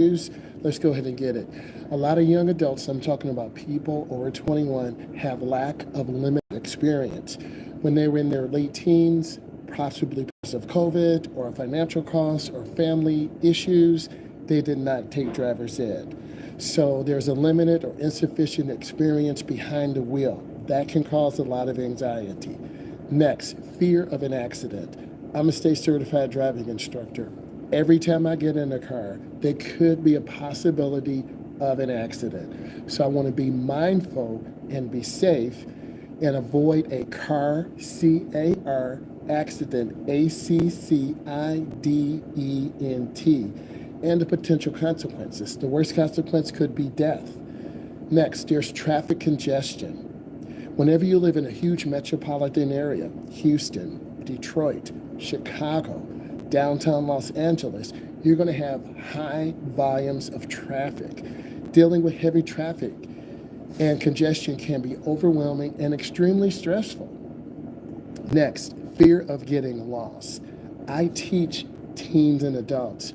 issues, let's go ahead and get it. A lot of young adults, I'm talking about people over 21, have lack of limited experience. When they were in their late teens, possibly because of COVID or financial costs or family issues, they did not take driver's ed. So there's a limited or insufficient experience behind the wheel. That can cause a lot of anxiety. Next, fear of an accident. I'm a state certified driving instructor. Every time I get in a car, there could be a possibility of an accident. So I want to be mindful and be safe and avoid a car, C-A-R, accident, A-C-C-I-D-E-N-T, and the potential consequences. The worst consequence could be death. Next, there's traffic congestion. Whenever you live in a huge metropolitan area, Houston, Detroit, Chicago, downtown Los Angeles, you're going to have high volumes of traffic. Dealing with heavy traffic and congestion can be overwhelming and extremely stressful. Next, fear of getting lost. I teach teens and adults.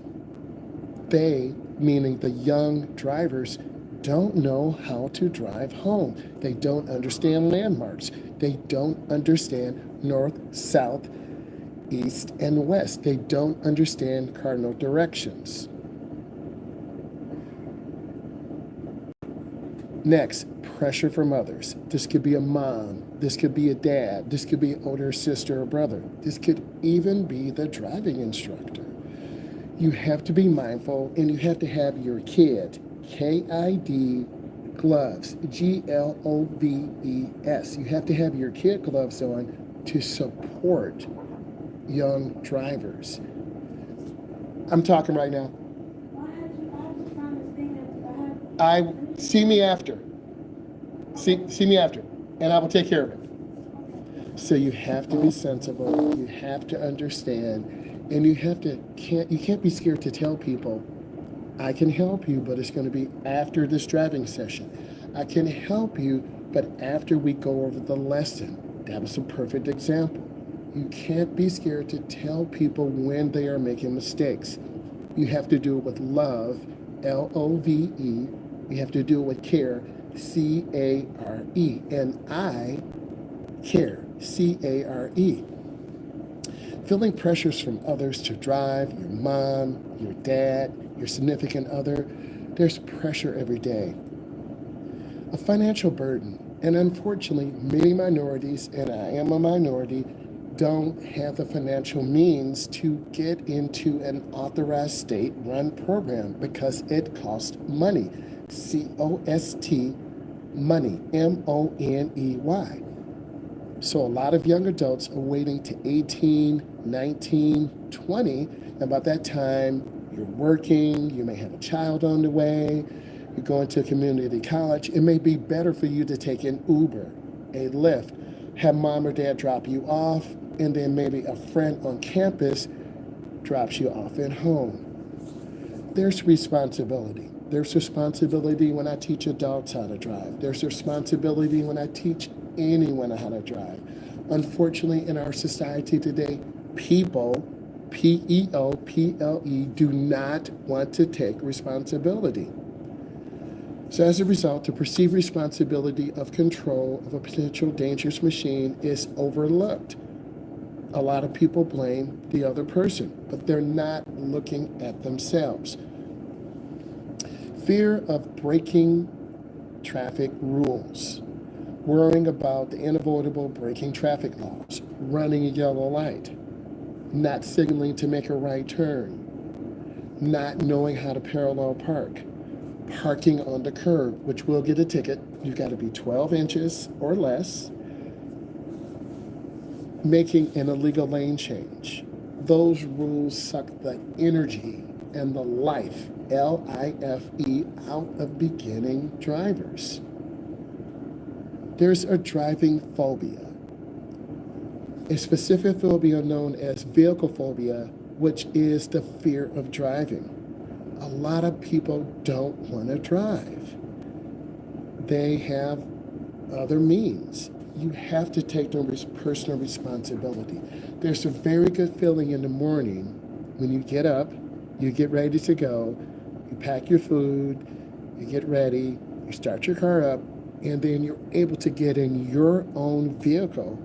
They, meaning the young drivers, don't know how to drive home. They don't understand landmarks. They don't understand north, south, east, and west. They don't understand cardinal directions. Next, pressure from others. This could be a mom. This could be a dad. This could be an older sister or brother. This could even be the driving instructor. You have to be mindful, and you have to have your kid, K-I-D, gloves, G-L-O-V-E-S. You have to have your kid gloves on to support young drivers. I'm talking right now. See me after. See me after, and I will take care of it. So you have to be sensible. You have to understand, and you can't be scared to tell people, I can help you, but it's going to be after this driving session. I can help you, but after we go over the lesson. That was a perfect example. You can't be scared to tell people when they are making mistakes. You have to do it with love, L-O-V-E. You have to do it with care, C-A-R-E. And I care, C-A-R-E. Feeling pressures from others to drive, your mom, your dad, your significant other, there's pressure every day. A financial burden. And unfortunately, many minorities, and I am a minority, don't have the financial means to get into an authorized state-run program because it costs money. C-O-S-T, money, M-O-N-E-Y. So a lot of young adults are waiting to 18, 19, 20, and by that time, you're working, you may have a child on the way, you're going to a community college. It may be better for you to take an Uber, a Lyft, have mom or dad drop you off, and then maybe a friend on campus drops you off at home. There's responsibility. There's responsibility when I teach adults how to drive. There's responsibility when I teach anyone how to drive. Unfortunately, in our society today, people, P-E-O-P-L-E, do not want to take responsibility. So as a result, the perceived responsibility of control of a potential dangerous machine is overlooked. A lot of people blame the other person, but they're not looking at themselves. Fear of breaking traffic rules, worrying about the unavoidable breaking traffic laws, running a yellow light, not signaling to make a right turn, not knowing how to parallel park, parking on the curb, which will get a ticket. You've got to be 12 inches or less, making an illegal lane change. Those rules suck the energy and the life, L-I-F-E, out of beginning drivers. There's a driving phobia, a specific phobia known as vehicle phobia, which is the fear of driving. A lot of people don't want to drive. They have other means. You have to take their personal responsibility. There's a very good feeling in the morning when you get up, you get ready to go, You pack your food, you get ready, you start your car up, and then you're able to get in your own vehicle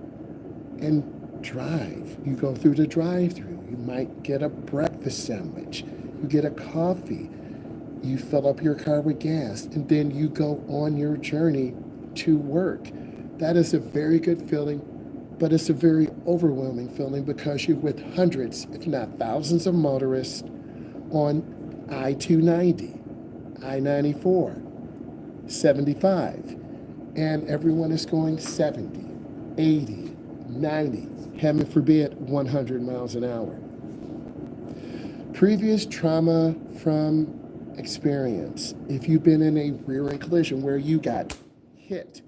and drive. You go through the drive-through. You might get a breakfast sandwich. You get a coffee. You fill up your car with gas, and then you go on your journey to work. That is a very good feeling, but it's a very overwhelming feeling because you're with hundreds, if not thousands, of motorists on I-290, I-94, 75, and everyone is going 70, 80, 90, heaven forbid, 100 miles an hour. Previous trauma from experience. If you've been in a rear-end collision where you got hit,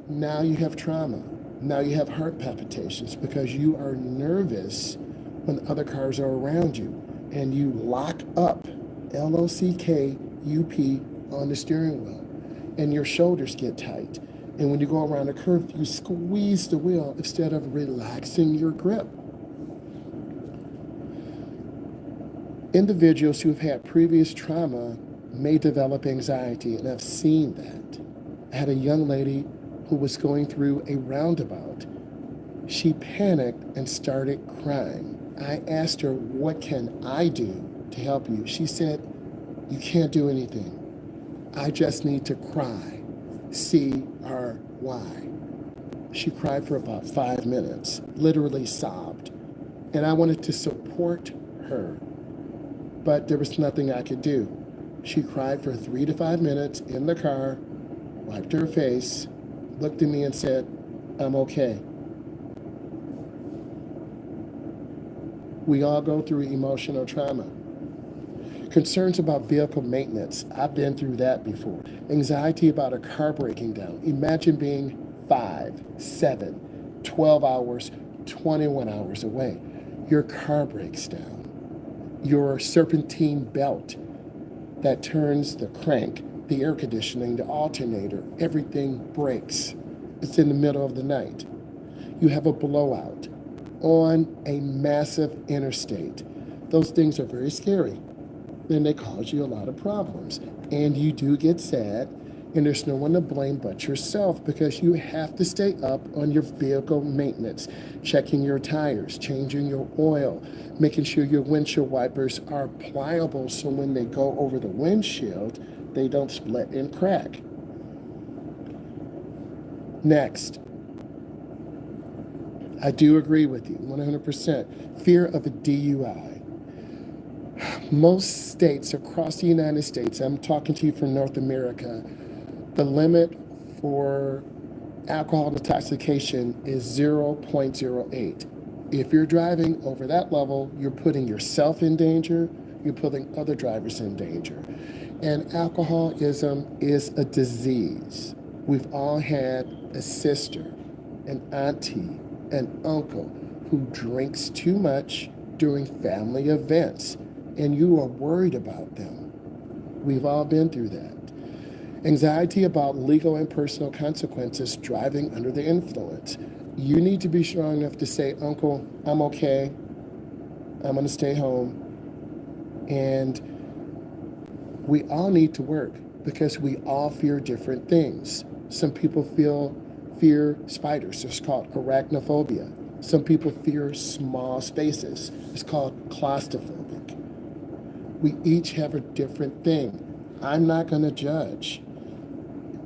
now you have trauma. Now you have heart palpitations because you are nervous when other cars are around you, and you lock up, L-O-C-K-U-P, on the steering wheel, and your shoulders get tight. And when you go around a curve, you squeeze the wheel instead of relaxing your grip. Individuals who have had previous trauma may develop anxiety, and I've seen that. I had a young lady who was going through a roundabout. She panicked and started crying. I asked her, "What can I do to help you?" She said, "You can't do anything. I just need to cry. C-R-Y." She cried for about 5 minutes, literally sobbed. And I wanted to support her, but there was nothing I could do. She cried for 3 to 5 minutes in the car, wiped her face, looked at me and said, "I'm okay." We all go through emotional trauma. Concerns about vehicle maintenance. I've been through that before. Anxiety about a car breaking down. Imagine being 5, 7, 12 hours, 21 hours away. Your car breaks down. Your serpentine belt that turns the crank, the air conditioning, the alternator, everything breaks. It's in the middle of the night. You have a blowout on a massive interstate. Those things are very scary. Then they cause you a lot of problems. And you do get sad, and there's no one to blame but yourself because you have to stay up on your vehicle maintenance, checking your tires, changing your oil, making sure your windshield wipers are pliable so when they go over the windshield, they don't split and crack. Next, I do agree with you 100%. Fear of a DUI. Most states across the United States, I'm talking to you from North America, the limit for alcohol intoxication is 0.08. If you're driving over that level, you're putting yourself in danger, you're putting other drivers in danger. And alcoholism is a disease. We've all had a sister, an auntie, an uncle who drinks too much during family events, and you are worried about them. We've all been through that. Anxiety about legal and personal consequences driving under the influence. You need to be strong enough to say, "Uncle, I'm okay. I'm going to stay home." And we all need to work because we all fear different things. Some people fear spiders. It's called arachnophobia. Some people fear small spaces. It's called claustrophobic. We each have a different thing. I'm not going to judge.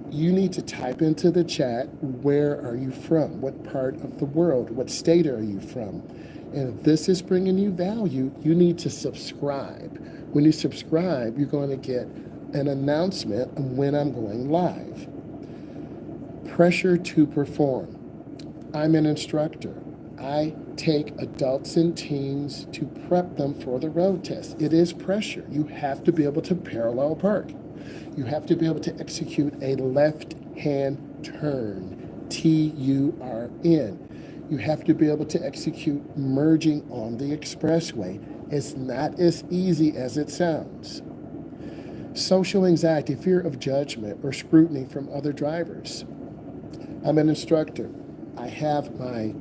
You need to type into the chat, where are you from? What part of the world? What state are you from? And if this is bringing you value, you need to subscribe. When you subscribe, you're going to get an announcement of when I'm going live. Pressure to perform. I'm an instructor. I take adults and teens to prep them for the road test. It is pressure. You have to be able to parallel park. You have to be able to execute a left-hand turn, T-U-R-N. You have to be able to execute merging on the expressway. It's not as easy as it sounds. Social anxiety, fear of judgment or scrutiny from other drivers. I'm an instructor. I have my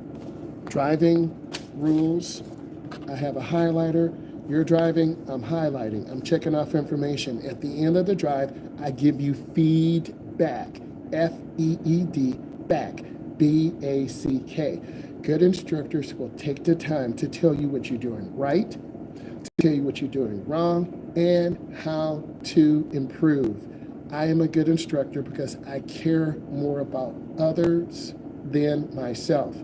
driving rules. I have a highlighter, You're driving, I'm highlighting, I'm checking off information. At the end of the drive, I give you feedback. F-E-E-D, back. B-A-C-K. Good instructors will take the time to tell you what you're doing right, to tell you what you're doing wrong, and how to improve. I am a good instructor because I care more about others than myself.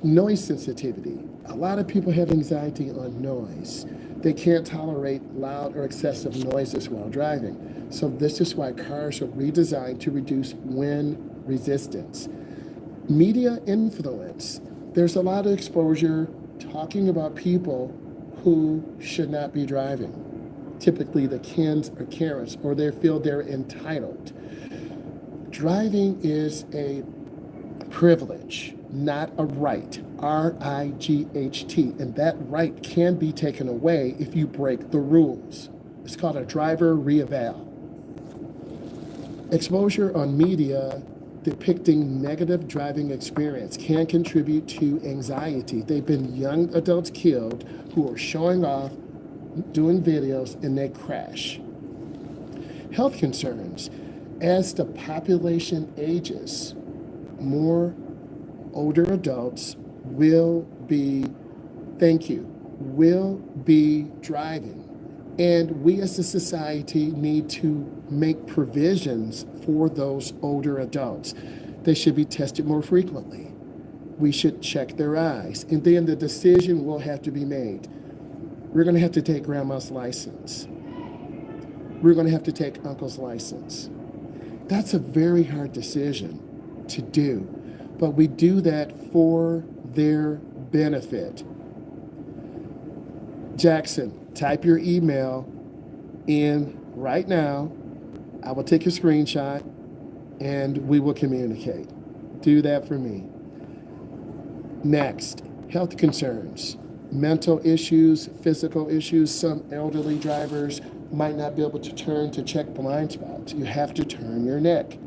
Noise sensitivity. A lot of people have anxiety on noise. They can't tolerate loud or excessive noises while driving. So this is why cars are redesigned to reduce wind resistance. Media influence. There's a lot of exposure talking about people who should not be driving. Typically the Kens or Karens, or they feel they're entitled. Driving is a privilege, not a right. R-I-G-H-T. And that right can be taken away if you break the rules. It's called a driver re-eval. Exposure on media depicting negative driving experience can contribute to anxiety. They've been young adults killed who are showing off, doing videos, and they crash. Health concerns. As the population ages, more older adults will be driving. And we as a society need to make provisions for those older adults. They should be tested more frequently. We should check their eyes. And then the decision will have to be made. We're going to have to take grandma's license. We're going to have to take uncle's license. That's a very hard decision to do, but we do that for their benefit. Jackson, type your email in right now. I will take a screenshot and we will communicate. Do that for me. Next, health concerns, mental issues, physical issues. Some elderly drivers might not be able to turn to check blind spots. You have to turn your neck.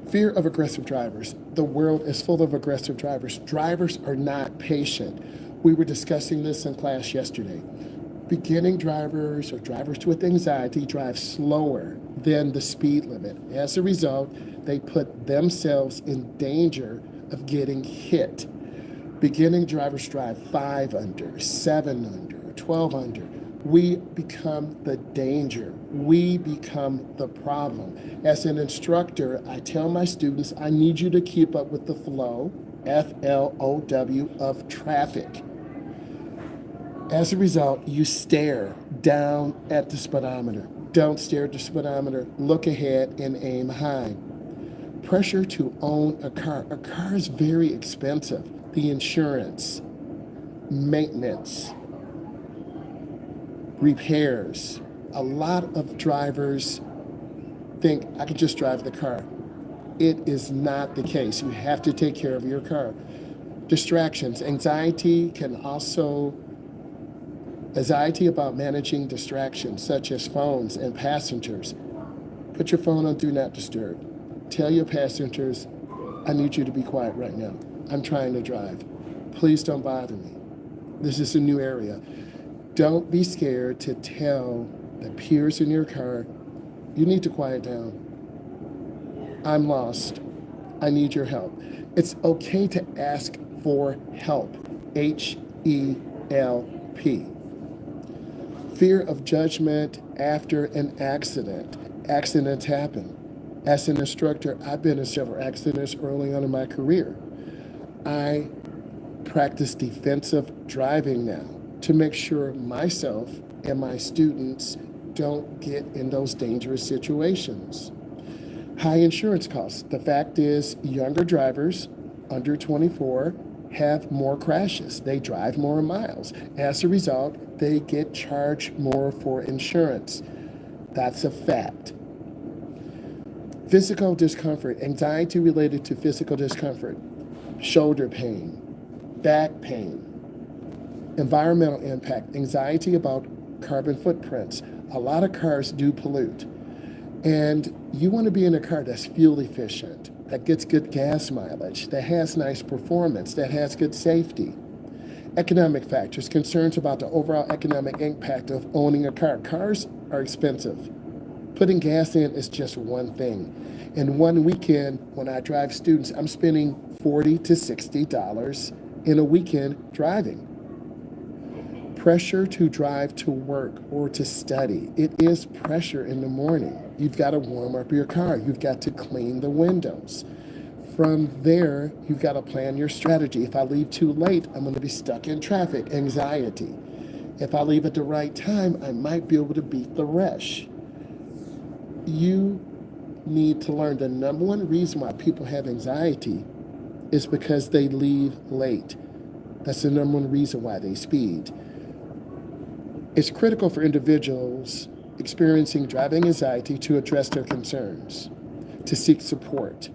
Fear of aggressive drivers. The world is full of aggressive drivers. Drivers are not patient. We were discussing this in class yesterday. Beginning drivers or drivers with anxiety drive slower than the speed limit. As a result, they put themselves in danger of getting hit. Beginning drivers drive 5 under, 7 under, 12 under. We become the danger. We become the problem. As an instructor, I tell my students, I need you to keep up with the flow, F-L-O-W, of traffic. As a result, you stare down at the speedometer. Don't stare at the speedometer. Look ahead and aim high. Pressure to own a car. A car is very expensive. The insurance, maintenance, repairs. A lot of drivers think I could just drive the car. It is not the case. You have to take care of your car. Distractions. Anxiety about managing distractions such as phones and passengers. Put your phone on Do Not Disturb. Tell your passengers, I need you to be quiet right now. I'm trying to drive. Please don't bother me. This is a new area. Don't be scared to tell the peers in your car, you need to quiet down. I'm lost. I need your help. It's okay to ask for help. H-E-L-P. Fear of judgment after an accident. Accidents happen. As an instructor, I've been in several accidents early on in my career. I practice defensive driving now to make sure myself and my students don't get in those dangerous situations. High insurance costs. The fact is, younger drivers under 24 have more crashes. They drive more miles. As a result, they get charged more for insurance. That's a fact. Physical discomfort, anxiety related to physical discomfort, shoulder pain, back pain, environmental impact, anxiety about carbon footprints. A lot of cars do pollute. And you want to be in a car that's fuel efficient. that gets good gas mileage, that has nice performance, that has good safety. Economic factors, concerns about the overall economic impact of owning a car. Cars are expensive. Putting gas in is just one thing. In one weekend, when I drive students, I'm spending $40 to $60 in a weekend driving. Pressure to drive to work or to study. It is pressure in the morning. You've got to warm up your car. You've got to clean the windows. From there, you've got to plan your strategy. If I leave too late, I'm going to be stuck in traffic, anxiety. If I leave at the right time, I might be able to beat the rush. You need to learn the number one reason why people have anxiety is because they leave late. That's the number one reason why they speed. It's critical for individuals experiencing driving anxiety to address their concerns, to seek support,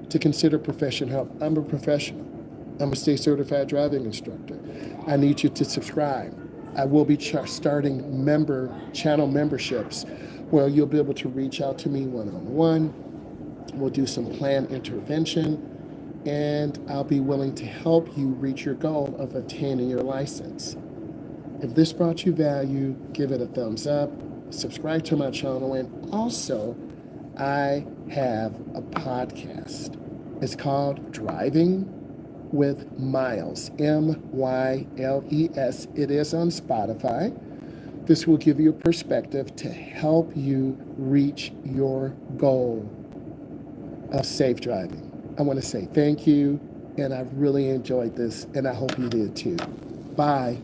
to consider professional help. I'm a professional. I'm a state certified driving instructor. I need you to subscribe. I will be starting channel memberships where you'll be able to reach out to me one-on-one. We'll do some planned intervention, and I'll be willing to help you reach your goal of obtaining your license. If this brought you value, give it a thumbs up, subscribe to my channel, and also I have a podcast. It's called Driving with Myles, Myles. It is on Spotify. This will give you a perspective to help you reach your goal of safe driving. I want to say thank you, and I really enjoyed this, and I hope you did too. Bye.